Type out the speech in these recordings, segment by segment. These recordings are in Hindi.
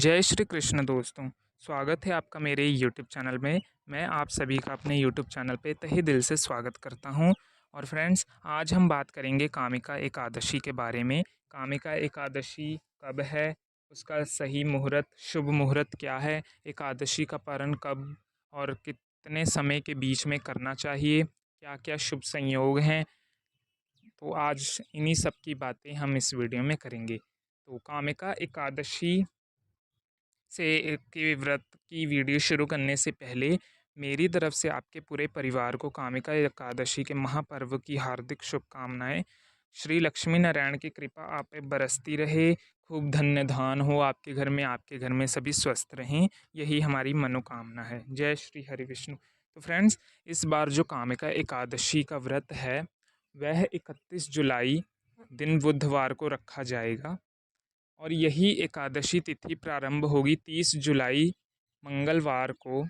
जय श्री कृष्ण दोस्तों। स्वागत है आपका मेरे यूट्यूब चैनल में। मैं आप सभी का अपने यूट्यूब चैनल पे तहे दिल से स्वागत करता हूं। और फ्रेंड्स, आज हम बात करेंगे कामिका एकादशी के बारे में। कामिका एकादशी कब है, उसका सही मुहूर्त, शुभ मुहूर्त क्या है, एकादशी का पारण कब और कितने समय के बीच में करना चाहिए, क्या क्या शुभ संयोग हैं। तो आज इन्हीं सब की बातें हम इस वीडियो में करेंगे। तो कामिका एकादशी के व्रत की वीडियो शुरू करने से पहले मेरी तरफ से आपके पूरे परिवार को कामिका एकादशी के महापर्व की हार्दिक शुभकामनाएं। श्री लक्ष्मी नारायण की कृपा आप पे बरसती रहे, खूब धन्य धान हो आपके घर में, आपके घर में सभी स्वस्थ रहें, यही हमारी मनोकामना है। जय श्री हरि विष्णु। तो फ्रेंड्स, इस बार जो कामिका एकादशी का व्रत है वह 31 जुलाई दिन बुधवार को रखा जाएगा और यही एकादशी तिथि प्रारंभ होगी 30 जुलाई मंगलवार को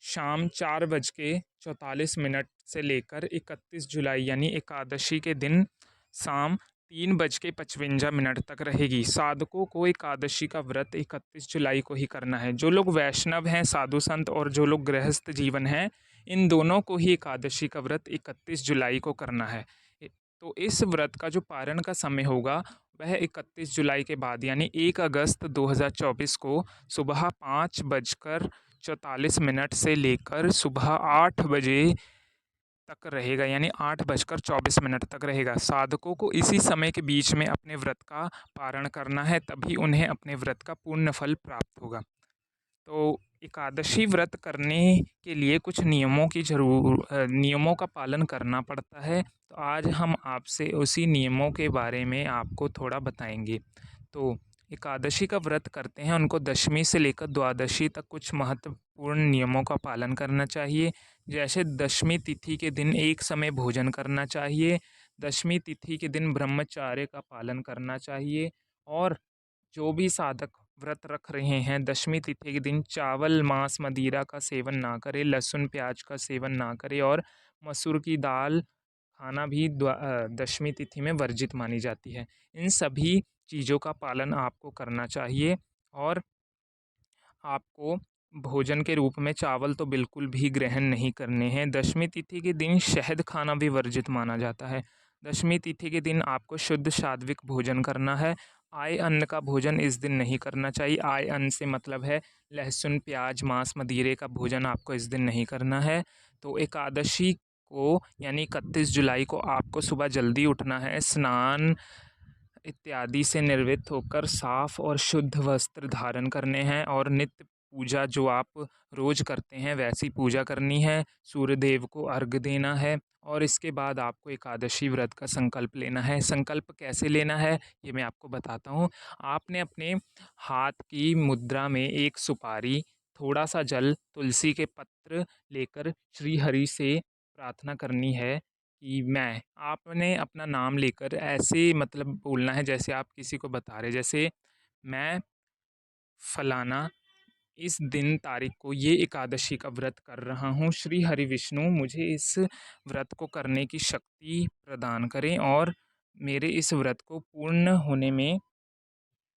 शाम 4:44 से लेकर 31 जुलाई यानी एकादशी के दिन शाम 3:55 तक रहेगी। साधकों को एकादशी का व्रत 31 जुलाई को ही करना है। जो लोग वैष्णव हैं, साधु संत, और जो लोग गृहस्थ जीवन हैं, इन दोनों को ही एकादशी का व्रत 31 जुलाई को करना है। तो इस व्रत का जो पारण का समय होगा वह 31 जुलाई के बाद यानी 1 अगस्त 2024 को सुबह 5:44 से लेकर सुबह 8 बजे तक रहेगा, यानी 8:24 तक रहेगा। साधकों को इसी समय के बीच में अपने व्रत का पारण करना है, तभी उन्हें अपने व्रत का पूर्ण फल प्राप्त होगा। तो एकादशी व्रत करने के लिए कुछ नियमों का पालन करना पड़ता है। तो आज हम आपसे उसी नियमों के बारे में आपको थोड़ा बताएंगे। तो एकादशी का व्रत करते हैं उनको दशमी से लेकर द्वादशी तक कुछ महत्वपूर्ण नियमों का पालन करना चाहिए। जैसे दशमी तिथि के दिन एक समय भोजन करना चाहिए, दशमी तिथि के दिन ब्रह्मचार्य का पालन करना चाहिए, और जो भी साधक व्रत रख रहे हैं दशमी तिथि के दिन चावल, मांस, मदिरा का सेवन ना करें, लहसुन प्याज का सेवन ना करें, और मसूर की दाल खाना भी दशमी तिथि में वर्जित मानी जाती है। इन सभी चीज़ों का पालन आपको करना चाहिए। और आपको भोजन के रूप में चावल तो बिल्कुल भी ग्रहण नहीं करने हैं। दशमी तिथि के दिन शहद खाना भी वर्जित माना जाता है। दशमी तिथि के दिन आपको शुद्ध सात्विक भोजन करना है। आय अन्न का भोजन इस दिन नहीं करना चाहिए। आय अन्न से मतलब है लहसुन, प्याज, मांस, मदिरे का भोजन आपको इस दिन नहीं करना है। तो एकादशी को यानी 31 जुलाई को आपको सुबह जल्दी उठना है, स्नान इत्यादि से निर्वृत्त होकर साफ और शुद्ध वस्त्र धारण करने हैं, और नित्य पूजा जो आप रोज करते हैं वैसी पूजा करनी है। सूर्यदेव को अर्घ देना है, और इसके बाद आपको एकादशी व्रत का संकल्प लेना है। संकल्प कैसे लेना है ये मैं आपको बताता हूँ। आपने अपने हाथ की मुद्रा में एक सुपारी, थोड़ा सा जल, तुलसी के पत्र लेकर श्री हरि से प्रार्थना करनी है कि मैं, आपने अपना नाम लेकर ऐसे मतलब बोलना है जैसे आप किसी को बता रहे, जैसे मैं फलाना इस दिन तारीख को ये एकादशी का व्रत कर रहा हूँ। श्री हरि विष्णु मुझे इस व्रत को करने की शक्ति प्रदान करें और मेरे इस व्रत को पूर्ण होने में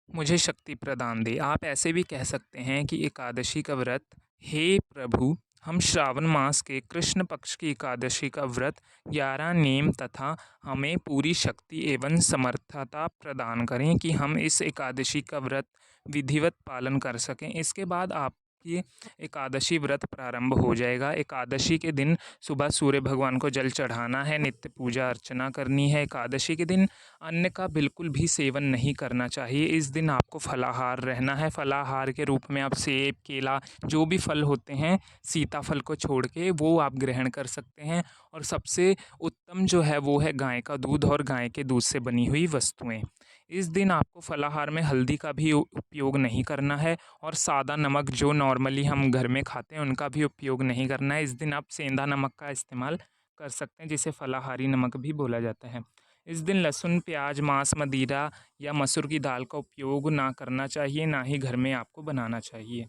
मुझे शक्ति प्रदान दे। आप ऐसे भी कह सकते हैं कि एकादशी का व्रत, हे प्रभु, हम श्रावण मास के कृष्ण पक्ष की एकादशी का व्रत 11 नेम तथा हमें पूरी शक्ति एवं समर्थता प्रदान करें कि हम इस एकादशी का व्रत विधिवत पालन कर सकें। इसके बाद आपकी एकादशी व्रत प्रारंभ हो जाएगा। एकादशी के दिन सुबह सूर्य भगवान को जल चढ़ाना है, नित्य पूजा अर्चना करनी है। एकादशी के दिन अन्न का बिल्कुल भी सेवन नहीं करना चाहिए। इस दिन आपको फलाहार रहना है। फलाहार के रूप में आप सेब, केला, जो भी फल होते हैं, सीताफल को छोड़ के वो आप ग्रहण कर सकते हैं। और सबसे उत्तम जो है वो है गाय का दूध और गाय के दूध से बनी हुई वस्तुएं। इस दिन आपको फलाहार में हल्दी का भी उपयोग नहीं करना है, और सादा नमक जो नॉर्मली हम घर में खाते हैं उनका भी उपयोग नहीं करना है। इस दिन आप सेंधा नमक का इस्तेमाल कर सकते हैं, जिसे फलाहारी नमक भी बोला जाता है। इस दिन लहसुन, प्याज, मांस, मदिरा या मसूर की दाल का उपयोग ना करना चाहिए, ना ही घर में आपको बनाना चाहिए।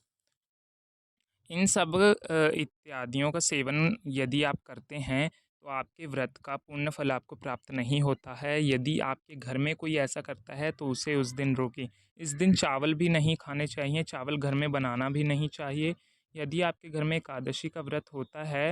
इन सब इत्यादियों का सेवन यदि आप करते हैं तो आपके व्रत का पूर्ण फल आपको प्राप्त नहीं होता है। यदि आपके घर में कोई ऐसा करता है तो उसे उस दिन रोकें। इस दिन चावल भी नहीं खाने चाहिए, चावल घर में बनाना भी नहीं चाहिए। यदि आपके घर में एकादशी का व्रत होता है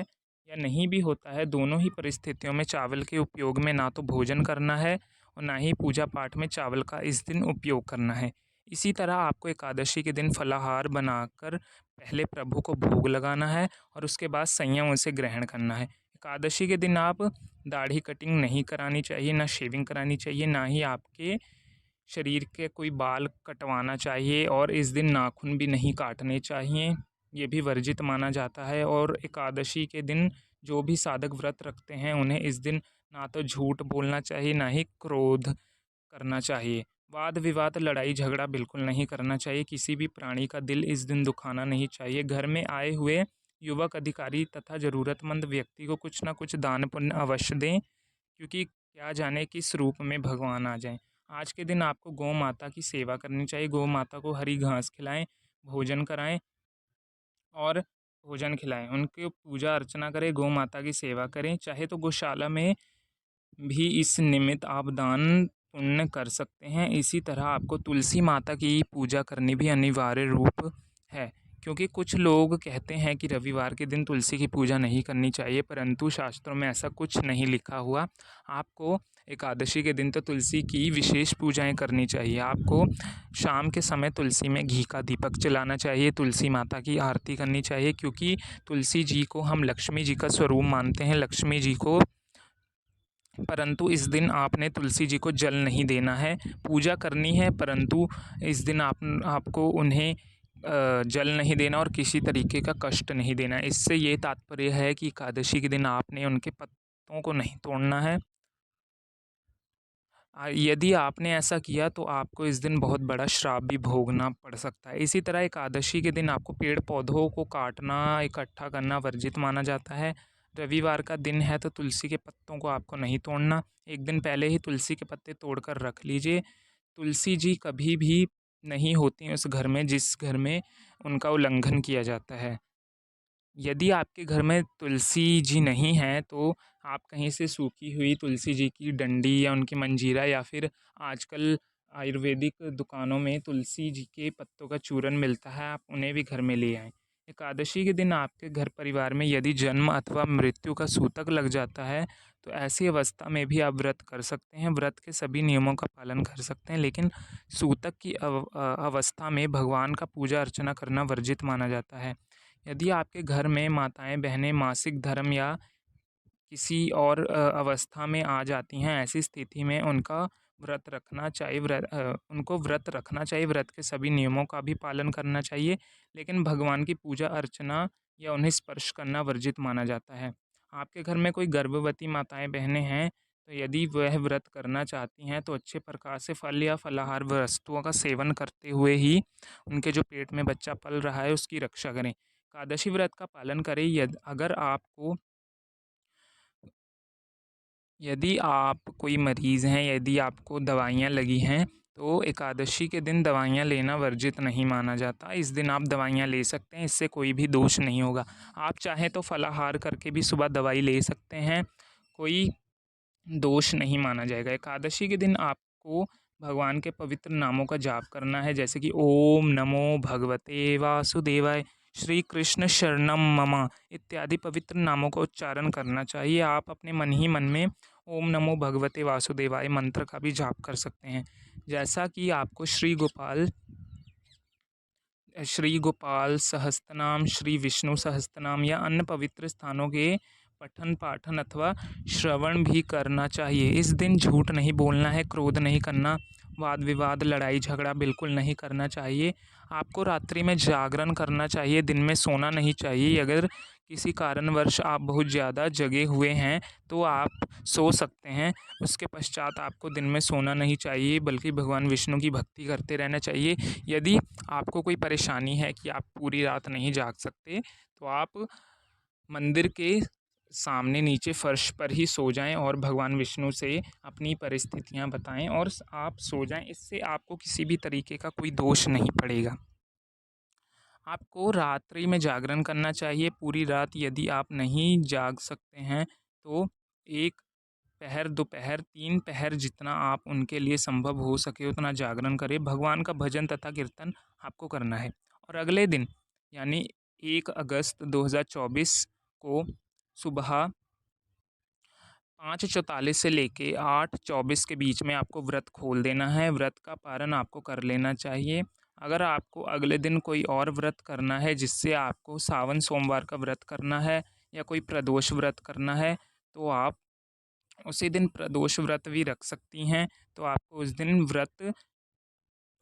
या नहीं भी होता है, दोनों ही परिस्थितियों में चावल के उपयोग में ना तो भोजन करना है और ना ही पूजा पाठ में चावल का इस दिन उपयोग करना है। इसी तरह आपको एकादशी के दिन फलाहार बनाकर पहले प्रभु को भोग लगाना है और उसके बाद संयम उसे ग्रहण करना है। एकादशी के दिन आप दाढ़ी कटिंग नहीं करानी चाहिए, ना शेविंग करानी चाहिए, ना ही आपके शरीर के कोई बाल कटवाना चाहिए और इस दिन नाखून भी नहीं काटने चाहिए। ये भी वर्जित माना जाता है और एकादशी के दिन जो भी साधक व्रत रखते हैं उन्हें इस दिन ना तो झूठ बोलना चाहिए, ना ही क्रोध करना चाहिए। वाद विवाद, लड़ाई झगड़ा बिल्कुल नहीं करना चाहिए। किसी भी प्राणी का दिल इस दिन दुखाना नहीं चाहिए। घर में आए हुए युवक, अधिकारी तथा ज़रूरतमंद व्यक्ति को कुछ न कुछ दान पुण्य अवश्य दें, क्योंकि क्या जाने किस रूप में भगवान आ जाएं। आज के दिन आपको गौ माता की सेवा करनी चाहिए। गौ माता को हरी घास खिलाएं, भोजन कराएं और भोजन खिलाएं, उनकी पूजा अर्चना करें, गौ माता की सेवा करें। चाहे तो गौशाला में भी इस निमित्त आप दान पुण्य कर सकते हैं। इसी तरह आपको तुलसी माता की पूजा करनी भी अनिवार्य रूप है, क्योंकि कुछ लोग कहते हैं कि रविवार के दिन तुलसी की पूजा नहीं करनी चाहिए, परंतु शास्त्रों में ऐसा कुछ नहीं लिखा हुआ। आपको एकादशी के दिन तो तुलसी की विशेष पूजाएं करनी चाहिए। आपको शाम के समय तुलसी में घी का दीपक जलाना चाहिए, तुलसी माता की आरती करनी चाहिए, क्योंकि तुलसी जी को हम लक्ष्मी जी का स्वरूप मानते हैं, लक्ष्मी जी को। परंतु इस दिन आपने तुलसी जी को जल नहीं देना है, पूजा करनी है, परंतु इस दिन आपको उन्हें जल नहीं देना और किसी तरीके का कष्ट नहीं देना। इससे ये तात्पर्य है कि एकादशी के दिन आपने उनके पत्तों को नहीं तोड़ना है। यदि आपने ऐसा किया तो आपको इस दिन बहुत बड़ा श्राप भी भोगना पड़ सकता है। इसी तरह एकादशी के दिन आपको पेड़ पौधों को काटना, इकट्ठा करना वर्जित माना जाता है। रविवार का दिन है तो तुलसी के पत्तों को आपको नहीं तोड़ना। एक दिन पहले ही तुलसी के पत्ते तोड़कर रख लीजिए। तुलसी जी कभी भी नहीं होती हैं उस घर में जिस घर में उनका उल्लंघन किया जाता है। यदि आपके घर में तुलसी जी नहीं हैं, तो आप कहीं से सूखी हुई तुलसी जी की डंडी या उनकी मंजीरा, या फिर आजकल आयुर्वेदिक दुकानों में तुलसी जी के पत्तों का चूरन मिलता है, आप उन्हें भी घर में ले आएँ। एकादशी के दिन आपके घर परिवार में यदि जन्म अथवा मृत्यु का सूतक लग जाता है, तो ऐसी अवस्था में भी आप व्रत कर सकते हैं। व्रत के सभी नियमों का पालन कर सकते हैं, लेकिन सूतक की अवस्था में भगवान का पूजा अर्चना करना वर्जित माना जाता है। यदि आपके घर में माताएँ-बहनें मासिक धर्म या किसी और अवस्था में आ जाती हैं, ऐसी स्थिति में उनको व्रत रखना चाहिए, व्रत के सभी नियमों का भी पालन करना चाहिए, लेकिन भगवान की पूजा अर्चना या उन्हें स्पर्श करना वर्जित माना जाता है। आपके घर में कोई गर्भवती माताएँ-बहनें हैं, तो यदि वह व्रत करना चाहती हैं, तो अच्छे प्रकार से फल या फलाहार वस्तुओं का सेवन करते हुए ही उनके जो पेट में बच्चा पल रहा है, उसकी रक्षा करें। एकादशी व्रत का पालन करें। यदि आप कोई मरीज़ हैं, यदि आपको दवाइयाँ लगी हैं, तो एकादशी के दिन दवाइयाँ लेना वर्जित नहीं माना जाता। इस दिन आप दवाइयाँ ले सकते हैं, इससे कोई भी दोष नहीं होगा। आप चाहें तो फलाहार करके भी सुबह दवाई ले सकते हैं, कोई दोष नहीं माना जाएगा। एकादशी के दिन आपको भगवान के पवित्र नामों का जाप करना है, जैसे कि ओम नमो भगवते वासुदेवाय, श्री कृष्ण शरणम मम इत्यादि पवित्र नामों का उच्चारण करना चाहिए। आप अपने मन ही मन में ओम नमो भगवते वासुदेवाय मंत्र का भी जाप कर सकते हैं। जैसा कि आपको श्री गोपाल सहस्त्रनाम, श्री विष्णु सहस्त्रनाम या अन्य पवित्र स्थानों के पठन पाठन अथवा श्रवण भी करना चाहिए। इस दिन झूठ नहीं बोलना है, क्रोध नहीं करना, वाद विवाद, लड़ाई झगड़ा बिल्कुल नहीं करना चाहिए। आपको रात्रि में जागरण करना चाहिए, दिन में सोना नहीं चाहिए। अगर किसी कारणवश आप बहुत ज़्यादा जगे हुए हैं तो आप सो सकते हैं, उसके पश्चात आपको दिन में सोना नहीं चाहिए, बल्कि भगवान विष्णु की भक्ति करते रहना चाहिए। यदि आपको कोई परेशानी है कि आप पूरी रात नहीं जाग सकते, तो आप मंदिर के सामने नीचे फर्श पर ही सो जाएं और भगवान विष्णु से अपनी परिस्थितियां बताएं और आप सो जाएं। इससे आपको किसी भी तरीके का कोई दोष नहीं पड़ेगा। आपको रात्रि में जागरण करना चाहिए पूरी रात। यदि आप नहीं जाग सकते हैं तो 1 पहर, दोपहर, 3 पहर जितना आप उनके लिए संभव हो सके उतना जागरण करें। भगवान का भजन तथा कीर्तन आपको करना है। और अगले दिन यानी 1 अगस्त 2024 को सुबह 5:44 से लेके 8:24 के बीच में आपको व्रत खोल देना है। व्रत का पारण आपको कर लेना चाहिए। अगर आपको अगले दिन कोई और व्रत करना है, जिससे आपको सावन सोमवार का व्रत करना है या कोई प्रदोष व्रत करना है, तो आप उसी दिन प्रदोष व्रत भी रख सकती हैं। तो आपको उस दिन व्रत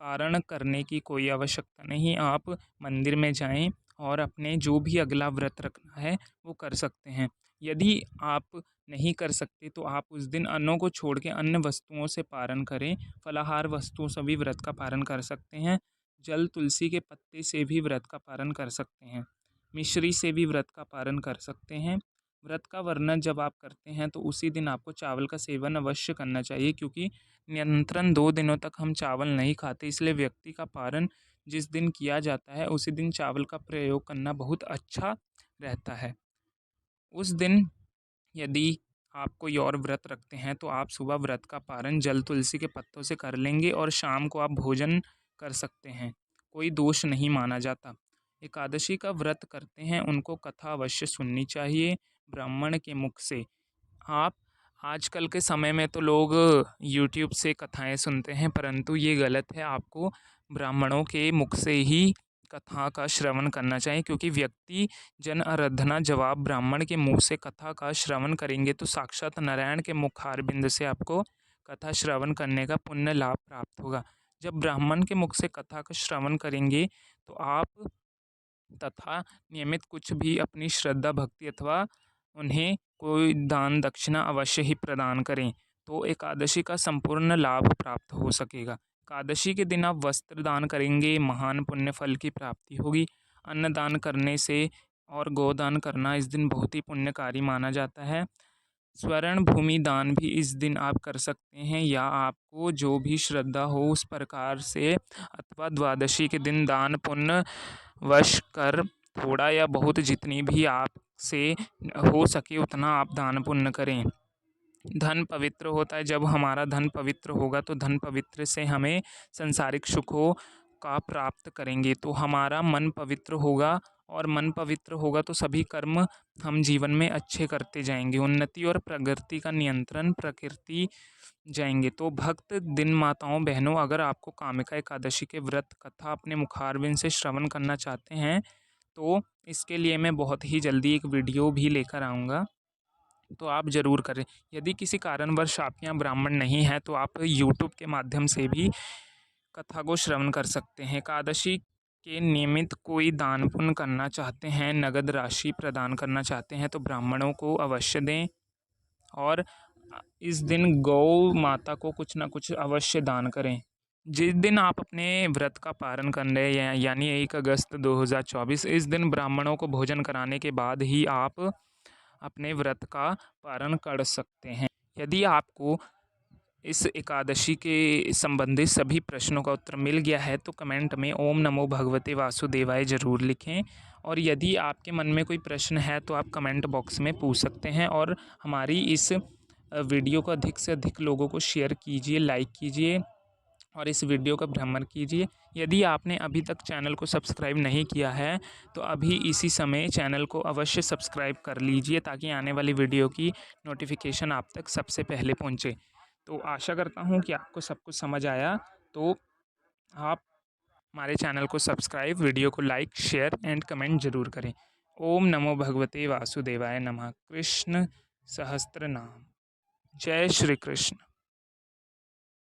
पारण करने की कोई आवश्यकता नहीं। आप मंदिर में जाएँ और अपने जो भी अगला व्रत रखना है, वो कर सकते हैं। यदि आप नहीं कर सकते, तो आप उस दिन अन्नों को छोड़ के अन्य वस्तुओं से पारण करें। फलाहार वस्तुओं से भी व्रत का पारण कर सकते हैं। जल, तुलसी के पत्ते से भी व्रत का पारण कर सकते हैं। मिश्री से भी व्रत का पारण कर सकते हैं। व्रत का वर्णन जब आप करते हैं, तो उसी दिन आपको चावल का सेवन अवश्य करना चाहिए, क्योंकि नियंत्रण 2 दिनों तक हम चावल नहीं खाते, इसलिए व्यक्ति का पारण जिस दिन किया जाता है, उसी दिन चावल का प्रयोग करना बहुत अच्छा रहता है। उस दिन यदि आप कोई और व्रत रखते हैं, तो आप सुबह व्रत का पारण जल, तुलसी के पत्तों से कर लेंगे और शाम को आप भोजन कर सकते हैं। कोई दोष नहीं माना जाता। एकादशी का व्रत करते हैं, उनको कथा अवश्य सुननी चाहिए ब्राह्मण के मुख से। आप आजकल के समय में तो लोग यूट्यूब से कथाएँ सुनते हैं, परंतु ये गलत है। आपको ब्राह्मणों के मुख से ही कथा का श्रवण करना चाहिए, क्योंकि व्यक्ति जन आराधना जवाब ब्राह्मण के मुँह से कथा का श्रवण करेंगे, तो साक्षात नारायण के मुखारबिंद से आपको कथा श्रवण करने का पुण्य लाभ प्राप्त होगा। जब ब्राह्मण के मुख से कथा का श्रवण करेंगे, तो आप तथा नियमित कुछ भी अपनी श्रद्धा भक्ति अथवा उन्हें कोई दान दक्षिणा अवश्य ही प्रदान करें, तो एकादशी का संपूर्ण लाभ प्राप्त हो सकेगा। एकादशी के दिन आप वस्त्र दान करेंगे, महान पुण्य फल की प्राप्ति होगी। अन्न दान करने से और गोदान करना इस दिन बहुत ही पुण्यकारी माना जाता है। स्वर्ण भूमि दान भी इस दिन आप कर सकते हैं, या आपको जो भी श्रद्धा हो उस प्रकार से, अथवा द्वादशी के दिन दान पुण्य वश कर थोड़ा या बहुत जितनी भी आपसे हो सके उतना आप दान पुण्य करें। धन पवित्र होता है। जब हमारा धन पवित्र होगा, तो धन पवित्र से हमें सांसारिक सुखों का प्राप्त करेंगे। तो हमारा मन पवित्र होगा, और मन पवित्र होगा तो सभी कर्म हम जीवन में अच्छे करते जाएंगे। उन्नति और प्रगति का नियंत्रण प्रकृति जाएंगे। तो भक्त दिन माताओं बहनों, अगर आपको कामिका एकादशी के व्रत कथा अपने मुखारबिंद से श्रवण करना चाहते हैं, तो इसके लिए मैं बहुत ही जल्दी एक वीडियो भी लेकर आऊँगा, तो आप ज़रूर करें। यदि किसी कारणवश आपके यहाँ ब्राह्मण नहीं है, तो आप यूट्यूब के माध्यम से भी कथा को श्रवण कर सकते हैं। एकादशी के निमित्त कोई दान पुण्य करना चाहते हैं, नगद राशि प्रदान करना चाहते हैं, तो ब्राह्मणों को अवश्य दें। और इस दिन गौ माता को कुछ ना कुछ अवश्य दान करें। जिस दिन आप अपने व्रत का पारण कर रहे हैं, यानी 1 अगस्त 2024, इस दिन ब्राह्मणों को भोजन कराने के बाद ही आप अपने व्रत का पारण कर सकते हैं। यदि आपको इस एकादशी के संबंधित सभी प्रश्नों का उत्तर मिल गया है, तो कमेंट में ओम नमो भगवते वासुदेवाय ज़रूर लिखें। और यदि आपके मन में कोई प्रश्न है, तो आप कमेंट बॉक्स में पूछ सकते हैं। और हमारी इस वीडियो को अधिक से अधिक लोगों को शेयर कीजिए, लाइक कीजिए और इस वीडियो का भ्रमण कीजिए। यदि आपने अभी तक चैनल को सब्सक्राइब नहीं किया है, तो अभी इसी समय चैनल को अवश्य सब्सक्राइब कर लीजिए, ताकि आने वाली वीडियो की नोटिफिकेशन आप तक सबसे पहले पहुंचे। तो आशा करता हूं कि आपको सब कुछ समझ आया। तो आप हमारे चैनल को सब्सक्राइब, वीडियो को लाइक, शेयर एंड कमेंट ज़रूर करें। ओम नमो भगवते वासुदेवाय नमः। कृष्ण सहस्त्र नाम। जय श्री कृष्ण।